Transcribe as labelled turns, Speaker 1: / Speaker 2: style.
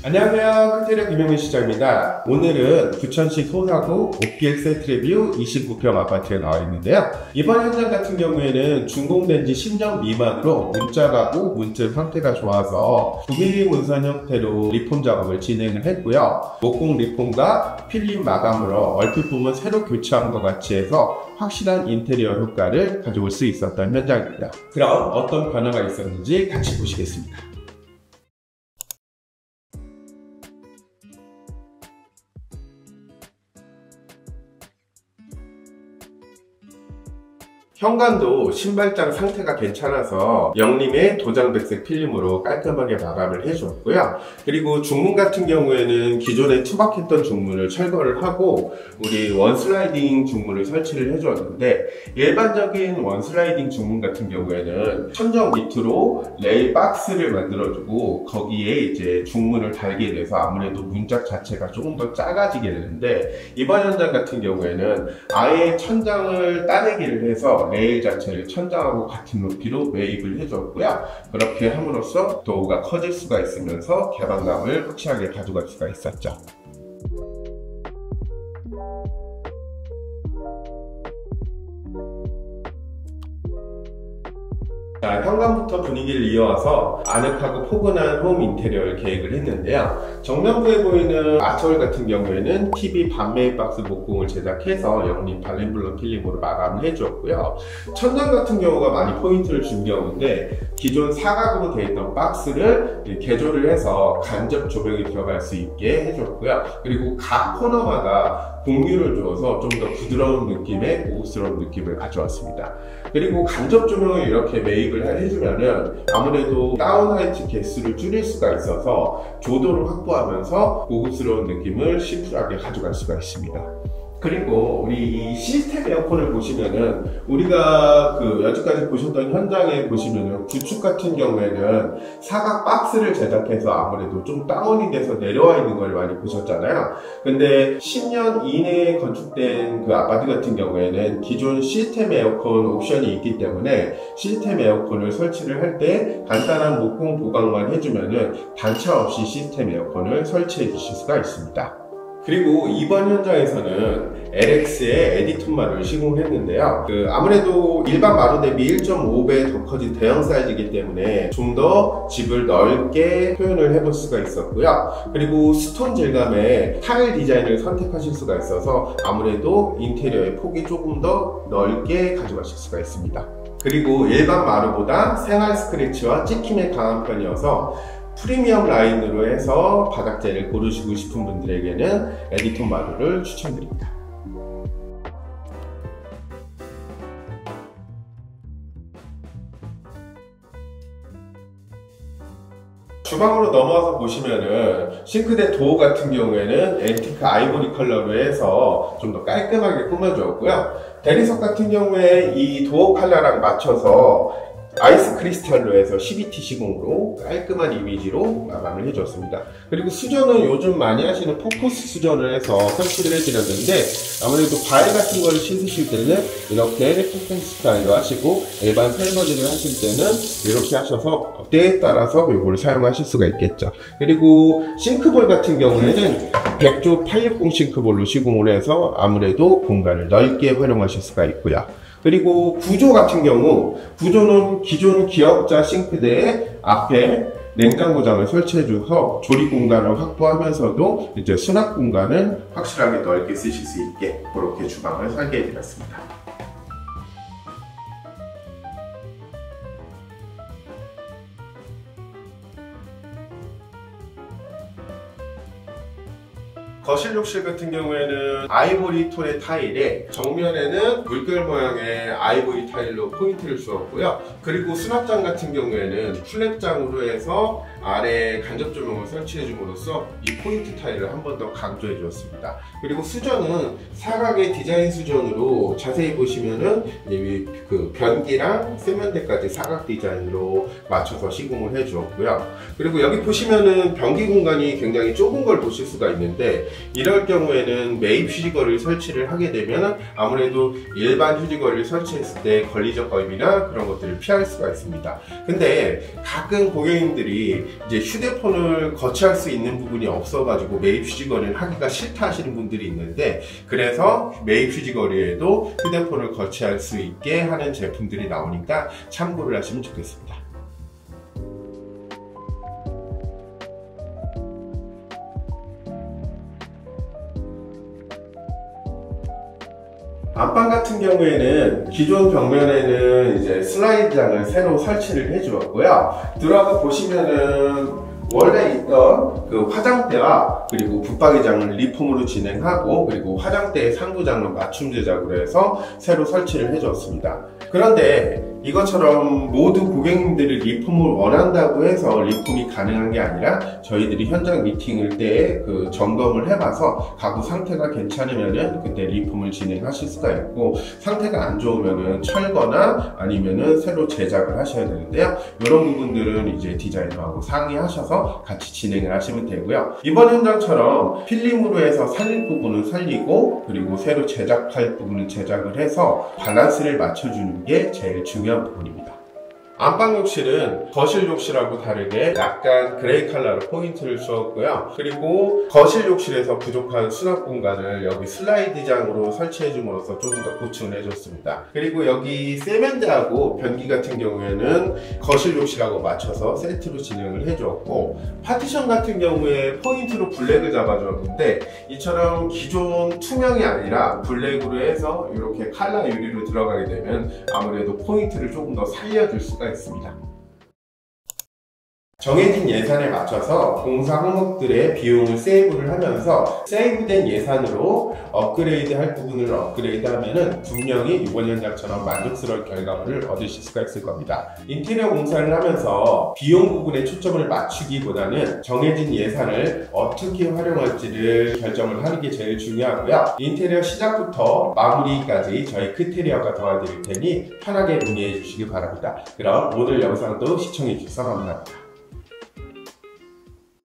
Speaker 1: 안녕하세요. 큰테리어 김영민 시장입니다. 오늘은 부천시 소사구 옥길 세트레뷰 29평 아파트에 나와 있는데요. 이번 현장 같은 경우에는 준공된 지 10년 미만으로 문자 가구, 문틀 상태가 좋아서 9mm 문선 형태로 리폼 작업을 진행을 했고요. 목공 리폼과 필름 마감으로 얼핏 보면 새로 교체한 것 같이 해서 확실한 인테리어 효과를 가져올 수 있었던 현장입니다. 그럼 어떤 변화가 있었는지 같이 보시겠습니다. 현관도 신발장 상태가 괜찮아서 영림의 도장백색 필름으로 깔끔하게 마감을 해주었고요. 그리고 중문 같은 경우에는 기존에 투박했던 중문을 철거를 하고 우리 원슬라이딩 중문을 설치를 해주었는데, 일반적인 원슬라이딩 중문 같은 경우에는 천정 밑으로 레일 박스를 만들어주고 거기에 이제 중문을 달게 돼서 아무래도 문짝 자체가 조금 더 작아지게 되는데, 이번 현장 같은 경우에는 아예 천장을 따내기를 해서 레일 자체를 천장하고 같은 높이로 매입을 해줬고요. 그렇게 함으로써 도어가 커질 수가 있으면서 개방감을 확실하게 가져갈 수가 있었죠. 자, 현관부터 분위기를 이어와서 아늑하고 포근한 홈 인테리어를 계획을 했는데요. 정면부에 보이는 아트홀 같은 경우에는 TV 반매입 박스 목공을 제작해서 영림 발렌블럭 필름으로 마감을 해주었고요. 천장 같은 경우가 많이 포인트를 준 경우인데, 기존 사각으로 되어 있던 박스를 개조를 해서 간접 조명이 들어갈 수 있게 해줬고요. 그리고 각 코너마다 공유를 주어서 좀 더 부드러운 느낌의 고급스러운 느낌을 가져왔습니다. 그리고 간접 조명을 이렇게 매입을 해주면은 아무래도 다운라이트 개수를 줄일 수가 있어서 조도를 확보하면서 고급스러운 느낌을 심플하게 가져갈 수가 있습니다. 그리고 우리 이 시스템 에어컨을 보시면은 우리가 여지까지 보셨던 현장에 보시면은 구축 같은 경우에는 사각 박스를 제작해서 아무래도 좀 다운이 돼서 내려와 있는 걸 많이 보셨잖아요. 근데 10년 이내에 건축된 그 아파트 같은 경우에는 기존 시스템 에어컨 옵션이 있기 때문에 시스템 에어컨을 설치를 할 때 간단한 목공 보강만 해주면은 단차 없이 시스템 에어컨을 설치해 주실 수가 있습니다. 그리고 이번 현장에서는 LX의 에디톤 마루를 시공을 했는데요. 아무래도 일반 마루 대비 1.5배 더 커진 대형 사이즈이기 때문에 좀 더 집을 넓게 표현을 해볼 수가 있었고요. 그리고 스톤 질감의 타일 디자인을 선택하실 수가 있어서 아무래도 인테리어의 폭이 조금 더 넓게 가져가실 수가 있습니다. 그리고 일반 마루보다 생활 스크래치와 찍힘에 강한 편이어서 프리미엄 라인으로 해서 바닥재를 고르시고 싶은 분들에게는 에디톤 마루를 추천드립니다. 주방으로 넘어와서 보시면은 싱크대 도어 같은 경우에는 앤티크 아이보리 컬러로 해서 좀 더 깔끔하게 꾸며주었고요. 대리석 같은 경우에 이 도어 컬러랑 맞춰서 아이스 크리스탈로 해서 CBT 시공으로 깔끔한 이미지로 마감을 해줬습니다. 그리고 수전은 요즘 많이 하시는 포커스 수전을 해서 설치를 해드렸는데, 아무래도 과일 같은 걸 씻으실 때는 이렇게 포커스 스타일로 하시고, 일반 설거지를 하실 때는 이렇게 하셔서 때에 따라서 이걸 사용하실 수가 있겠죠. 그리고 싱크볼 같은 경우에는 백조 860 싱크볼로 시공을 해서 아무래도 공간을 넓게 활용하실 수가 있고요. 그리고 구조 같은 경우, 구조는 기존 기역자 싱크대에 앞에 냉장고장을 설치해줘서 조리 공간을 확보하면서도 이제 수납 공간을 확실하게 넓게 쓰실 수 있게 그렇게 주방을 설계해드렸습니다. 거실 욕실 같은 경우에는 아이보리 톤의 타일에 정면에는 물결 모양의 아이보리 타일로 포인트를 주었고요. 그리고 수납장 같은 경우에는 플랫장으로 해서 아래에 간접 조명을 설치해 줌으로써 이 포인트 타일을 한 번 더 강조해 주었습니다. 그리고 수전은 사각의 디자인 수전으로 자세히 보시면은 변기랑 세면대까지 사각 디자인으로 맞춰서 시공을 해 주었고요. 그리고 여기 보시면은 변기 공간이 굉장히 좁은 걸 보실 수가 있는데, 이럴 경우에는 매입 휴지거리를 설치를 하게 되면 아무래도 일반 휴지거리를 설치했을 때 걸리적 거임이나 그런 것들을 피할 수가 있습니다. 근데 가끔 고객님들이 이제 휴대폰을 거치할 수 있는 부분이 없어가지고 매입 휴지거리를 하기가 싫다 하시는 분들이 있는데, 그래서 매입 휴지거리에도 휴대폰을 거치할 수 있게 하는 제품들이 나오니까 참고를 하시면 좋겠습니다. 안방 같은 경우에는 기존 벽면에는 이제 슬라이드장을 새로 설치를 해주었고요. 들어가 보시면은 원래 있던 그 화장대와 그리고 붙박이장을 리폼으로 진행하고, 그리고 화장대의 상부장은 맞춤 제작으로 해서 새로 설치를 해주었습니다. 그런데 이것처럼 모두 고객님들이 리폼을 원한다고 해서 리폼이 가능한 게 아니라, 저희들이 현장 미팅을 때 그 점검을 해봐서 가구 상태가 괜찮으면은 그때 리폼을 진행하실 수가 있고, 상태가 안 좋으면은 철거나 아니면은 새로 제작을 하셔야 되는데요. 이런 부분들은 이제 디자이너하고 상의하셔서 같이 진행을 하시면 되고요. 이번 현장처럼 필름으로 해서 살릴 부분은 살리고, 그리고 새로 제작할 부분은 제작을 해서 밸런스를 맞춰주는 게 제일 중요한 부분입니다. 안방 욕실은 거실 욕실하고 다르게 약간 그레이 컬러로 포인트를 주었고요. 그리고 거실 욕실에서 부족한 수납 공간을 여기 슬라이드장으로 설치해 줌으로써 조금 더 보충을 해줬습니다. 그리고 여기 세면대하고 변기 같은 경우에는 거실 욕실하고 맞춰서 세트로 진행을 해주었고, 파티션 같은 경우에 포인트로 블랙을 잡아주었는데, 이처럼 기존 투명이 아니라 블랙으로 해서 이렇게 칼라 유리로 들어가게 되면 아무래도 포인트를 조금 더 살려줄 수가 있습니다. 정해진 예산에 맞춰서 공사 항목들의 비용을 세이브를 하면서 세이브된 예산으로 업그레이드 할 부분을 업그레이드 하면은 분명히 이번 현장처럼 만족스러운 결과물을 얻으실 수가 있을 겁니다. 인테리어 공사를 하면서 비용 부분에 초점을 맞추기보다는 정해진 예산을 어떻게 활용할지를 결정을 하는 게 제일 중요하고요. 인테리어 시작부터 마무리까지 저희 크테리어가 도와드릴 테니 편하게 문의해 주시기 바랍니다. 그럼 오늘 영상도 시청해 주셔서 감사합니다.